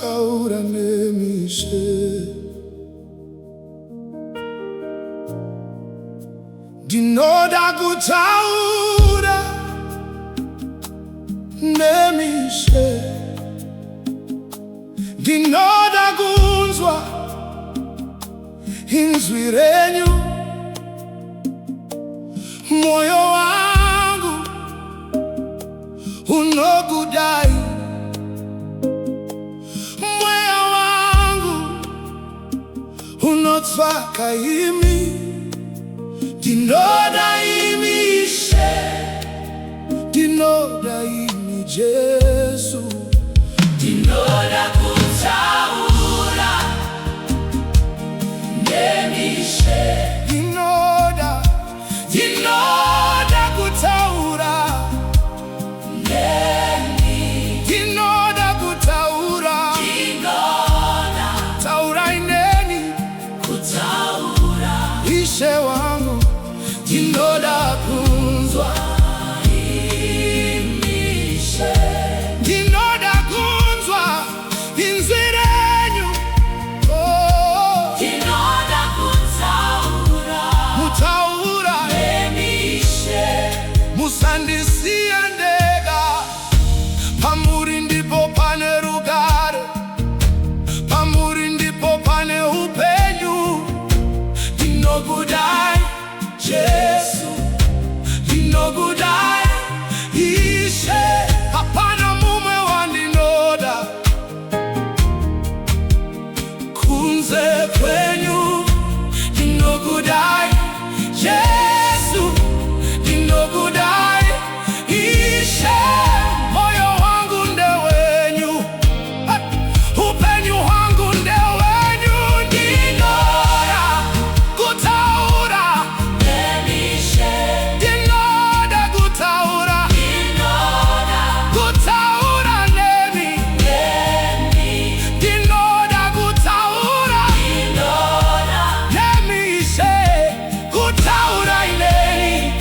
Kutaura Nemi Ishe. Ndinoda Kutaura Nemi Ishe. Ndinoda kunzwa inzwi renyu, moyo wangu unokudai, moyo wangu unotsvaka imi. Ndinoda imi Ishe, ndinoda imi Jesu. Ndinoda Kutaura Nemi Ishe. Ndinoda Kutaura Nemi. Ndinoda Kutaura. Taura ineni Kutaura Ishe wangu. Ndinoda kunzwa imi Ishe. Ndinoda kunzwa inzwi renyu. Ndinoda Kutaura Mutaura Nemi Ishe. musandisiye ndega, pamuri ndipo pane rugare, pamuri ndipo pane upenyu. Ndinokudai Jesu, ndinokudai Ishe. Hapana mumwe wandinoda kunze kwenyu. Ndinokudai Jesu, ndinokudai Ishe. Moyo wangu ndewenyu, upenyu wangu ndewenyu. Ndinoda Kutaura Nemi Ishe. Ndinoda Kutaura. Kutaura Nemi. Nemi. Ndinoda Kutaura Nemi Ishe. Kutaura ineni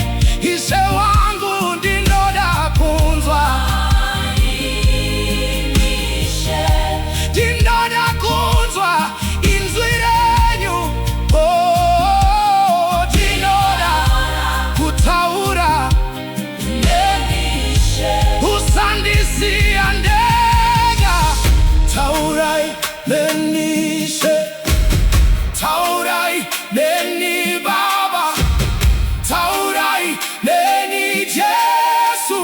Ishe wangu. Ndinoda kunzwa, Imi Ishe. ndinoda kunzwa inzwi renyu. Ndinoda Kutaura Nemi Ishe. usandisiya ndega. Taurai neni Ishe, taurai neni Baba, taurai neni Jesu.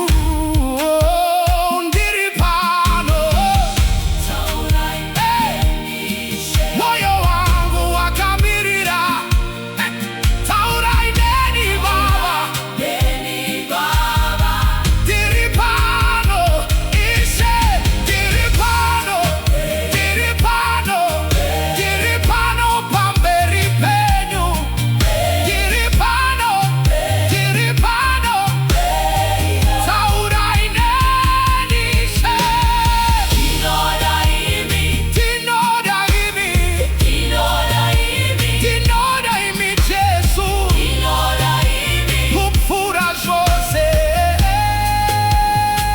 Ndiri pano, Taura Nemi Ishe. moyo wangu wakamirira. Taurai neni Baba, Nemi Baba. ndiri pano Ishe, ndiri pano, ndiri pano, ndiri pano pamberi penyu. Ndiri pano, ndiri pano. Taurai neni Ishe. Ndinoda imi. Ndinoda imi, Ndinoda imi. ndinoda imi Jesu. Ndinoda imi. Kupfura zvose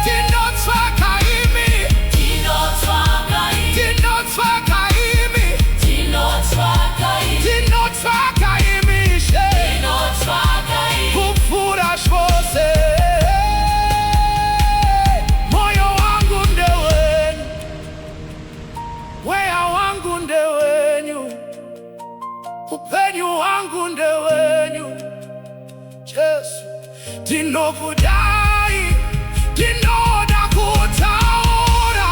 ndinotsvaka imi, Ndinotsvaka imi. ndinotsvaka imi, Ndinotsvaka imi. ndinotsvaka imi Ishe. Ndinotsvaka imi. Kupfura zvose moyo wangu ndewenyu, mweya wangu ndewenyu, upenyu wangu ndewenyu Jesu. Ndinokudai, ndinoda Kutaura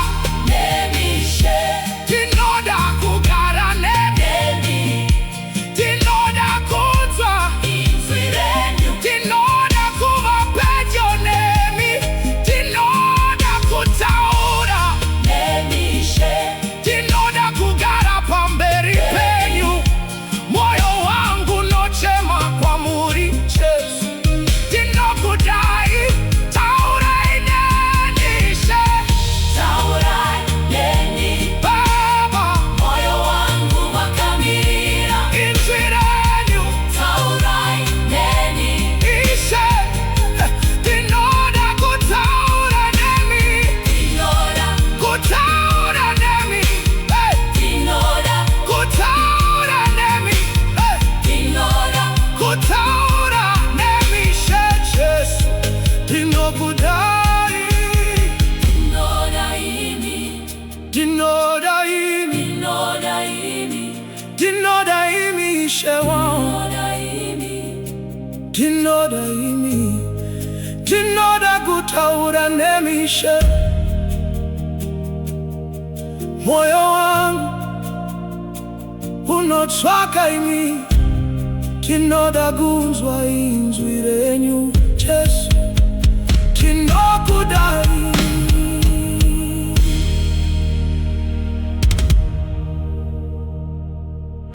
Nemi Ishe. ndinoda kugara nemi, Nemi. ndinoda kunzwa Inzwi renyu. ndinoda kuva pedyo nemi, ndinoda kutaura, Nemi Ishe. ndinoda kugara pamberi penyu. Moyo wangu nochema kwamuri Jesu. Ndinokudai Ishe wangu, Ndinoda Kutaura Nemi Ishe. Moyo wangu unotsvaka imi, ndinoda kunzwa inzwi renyu Jesu, ndinokudai.